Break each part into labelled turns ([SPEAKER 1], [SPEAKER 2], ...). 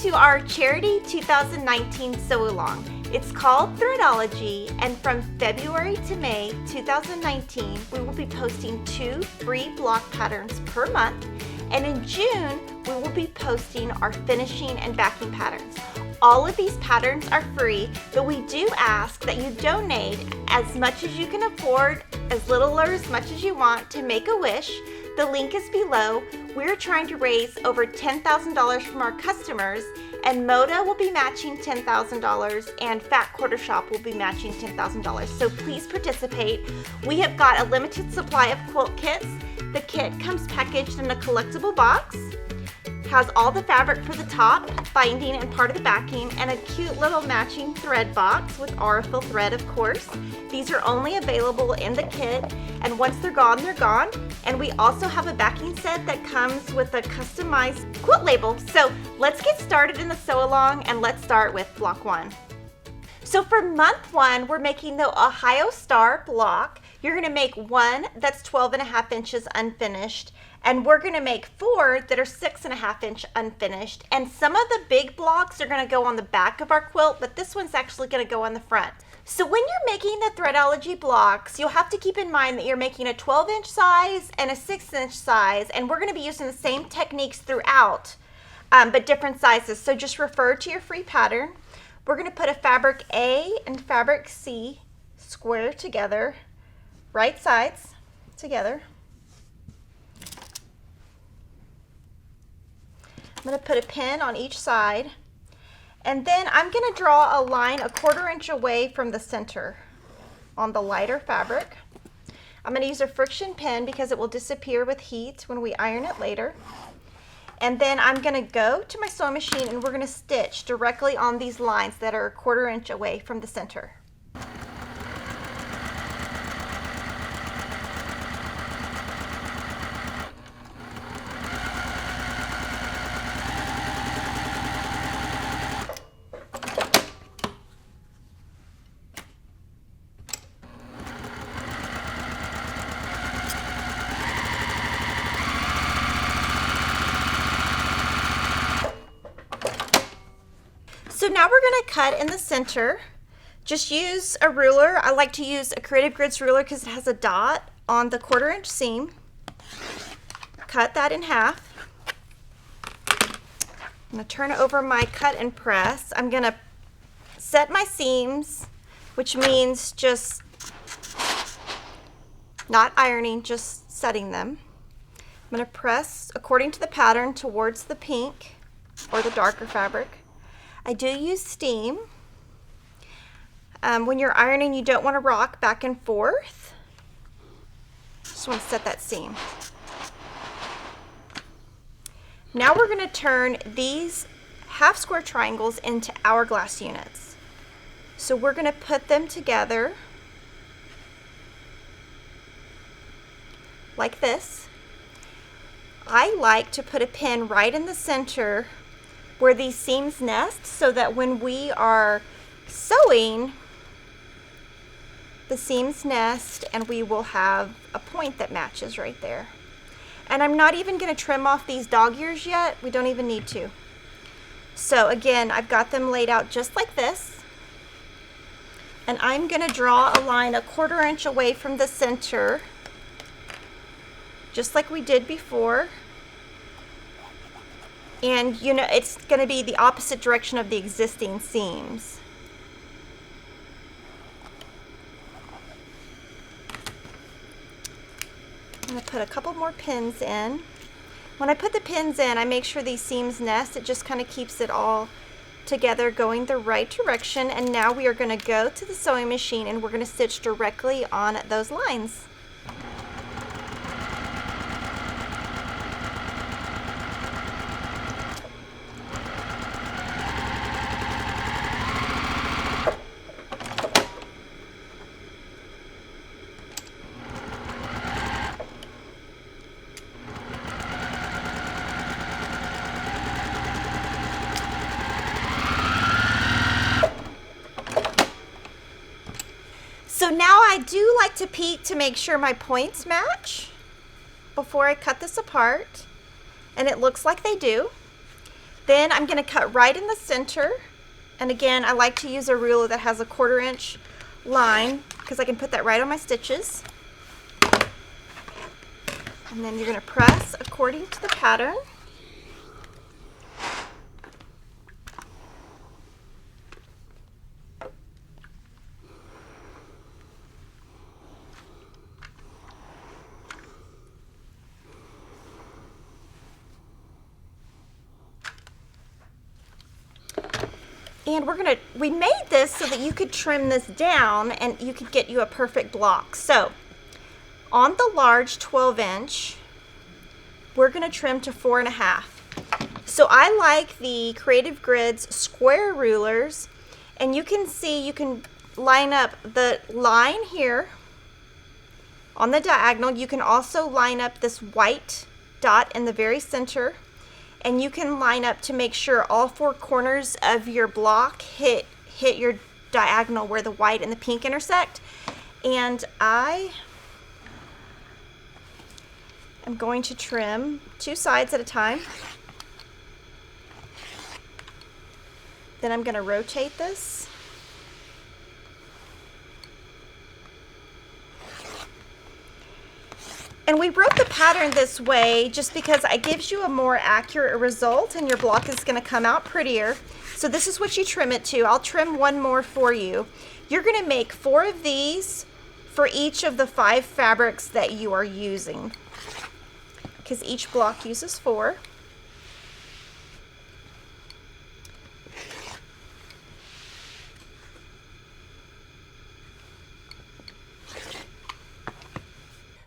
[SPEAKER 1] to our Charity 2019 Sew-Along. It's called Threadology, and from February to May 2019, we will be posting 2 free block patterns per month, and in June, we will be posting our finishing and backing patterns. All of these patterns are free, but we do ask that you donate as much as you can afford, as little or as much as you want, to make a wish. The link is below. We're trying to raise over $10,000 from our customers, and Moda will be matching $10,000 and Fat Quarter Shop will be matching $10,000. So please participate. We have got a limited supply of quilt kits. The kit comes packaged in a collectible box, has all the fabric for the top, binding, and part of the backing, and a cute little matching thread box with aurifil thread, of course. These are only available in the kit, and once they're gone, they're gone. And we also have a backing set that comes with a customized quilt label. So let's get started in the sew-along, and let's start with block 1. So for month 1, we're making the Ohio Star block. You're gonna make 1 that's 12.5 inches unfinished, and we're gonna make 4 that are 6.5 inch unfinished. And some of the big blocks are gonna go on the back of our quilt, but this one's actually gonna go on the front. So when you're making the Threadology blocks, you'll have to keep in mind that you're making a 12-inch size and a 6-inch size, and we're gonna be using the same techniques throughout, but different sizes. So just refer to your free pattern. We're gonna put a fabric A and fabric C square together, right sides together. I'm going to put a pin on each side, and then I'm going to draw a line 1/4 inch away from the center on the lighter fabric. I'm going to use a friction pin because it will disappear with heat when we iron it later. And then I'm going to go to my sewing machine, and we're going to stitch directly on these lines that are 1/4 inch away from the center. So now we're going to cut in the center. Just use a ruler. I like to use a Creative Grids ruler because it has a dot on the 1/4 inch seam. Cut that in half. I'm going to turn over my cut and press. I'm going to set my seams, which means just not ironing, just setting them. I'm going to press according to the pattern towards the pink or the darker fabric. I do use steam. When you're ironing, you don't want to rock back and forth. Just want to set that seam. Now we're going to turn these half square triangles into hourglass units. So we're going to put them together like this. I like to put a pin right in the center where these seams nest, so that when we are sewing, the seams nest and we will have a point that matches right there. And I'm not even going to trim off these dog ears yet. We don't even need to. So again, I've got them laid out just like this, and I'm going to draw a line 1/4 inch away from the center, just like we did before. And you know, it's going to be the opposite direction of the existing seams. I'm going to put a couple more pins in. When I put the pins in, I make sure these seams nest. It just kind of keeps it all together going the right direction. And now we are going to go to the sewing machine, and we're going to stitch directly on those lines. So now I do like to peek to make sure my points match before I cut this apart, and it looks like they do. Then I'm going to cut right in the center. And again, I like to use a ruler that has a 1/4 inch line because I can put that right on my stitches. And then you're going to press according to the pattern. And we made this so that you could trim this down and you could get you a perfect block. So on the large 12-inch, we're going to trim to 4.5. So I like the Creative Grids square rulers, and you can see you can line up the line here on the diagonal. You can also line up this white dot in the very center. And you can line up to make sure all 4 corners of your block hit your diagonal where the white and the pink intersect. And I am going to trim 2 sides at a time. Then I'm going to rotate this. And we wrote the pattern this way just because it gives you a more accurate result and your block is going to come out prettier. So this is what you trim it to. I'll trim one more for you. You're going to make 4 of these for each of the 5 fabrics that you are using, because each block uses 4.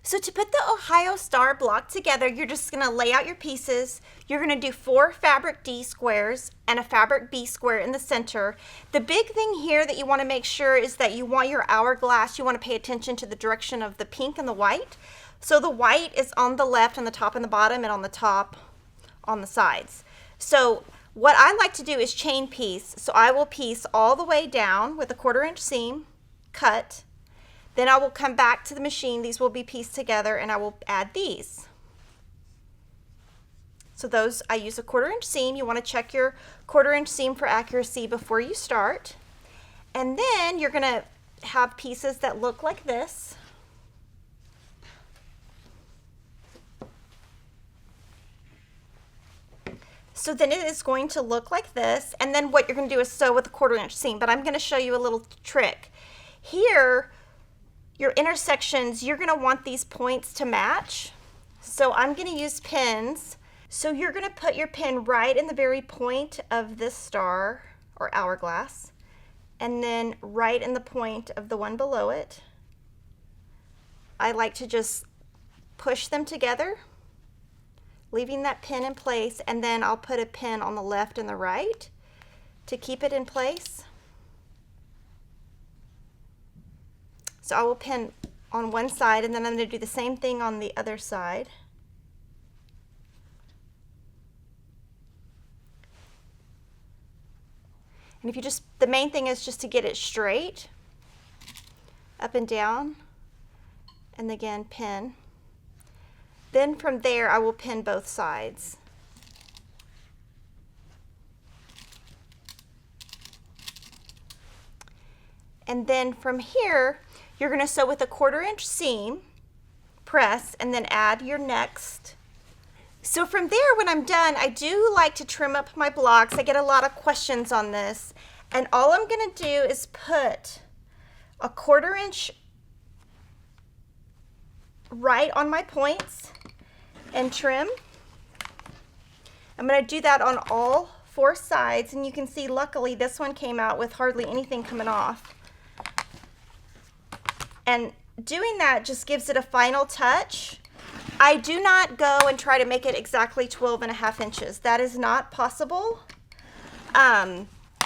[SPEAKER 1] So to put the Ohio Star block together, you're just going to lay out your pieces. You're going to do 4 fabric D squares and a fabric B square in the center. The big thing here that you want to make sure is that you want your hourglass, you want to pay attention to the direction of the pink and the white. So the white is on the left on the top and the bottom, and on the top on the sides. So what I like to do is chain piece. So I will piece all the way down with a 1/4 inch seam, cut. Then I will come back to the machine. These will be pieced together, and I will add these. So those, I use a 1/4 inch seam. You want to check your 1/4 inch seam for accuracy before you start. And then you're going to have pieces that look like this. So then it is going to look like this. And then what you're going to do is sew with a 1/4 inch seam. But I'm going to show you a little trick. Here, your intersections, you're going to want these points to match. So I'm going to use pins. So you're going to put your pin right in the very point of this star or hourglass, and then right in the point of the one below it. I like to just push them together, leaving that pin in place, and then I'll put a pin on the left and the right to keep it in place. So I will pin on one side, and then I'm going to do the same thing on the other side. And if you just, the main thing is just to get it straight, up and down, and again pin. Then from there I will pin both sides. And then from here, you're going to sew with a 1/4 inch seam, press, and then add your next. So from there, when I'm done, I do like to trim up my blocks. I get a lot of questions on this. And all I'm going to do is put a 1/4 inch right on my points and trim. I'm going to do that on all 4 sides. And you can see, luckily, this one came out with hardly anything coming off. And doing that just gives it a final touch. I do not go and try to make it exactly 12.5 inches. That is not possible.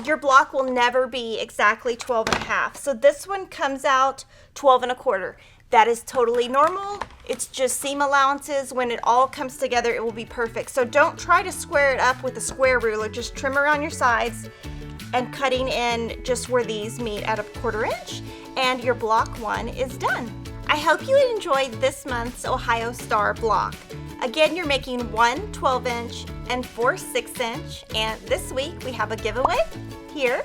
[SPEAKER 1] Your block will never be exactly 12.5. So this one comes out 12.25. That is totally normal. It's just seam allowances. When it all comes together, it will be perfect. So don't try to square it up with a square ruler. Just trim around your sides and cutting in just where these meet at a 1/4 inch, and your block 1 is done. I hope you enjoyed this month's Ohio Star block. Again, you're making 1 12-inch and 4 6-inch, and this week we have a giveaway here.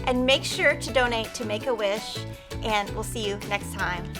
[SPEAKER 1] And make sure to donate to Make-A-Wish, and we'll see you next time.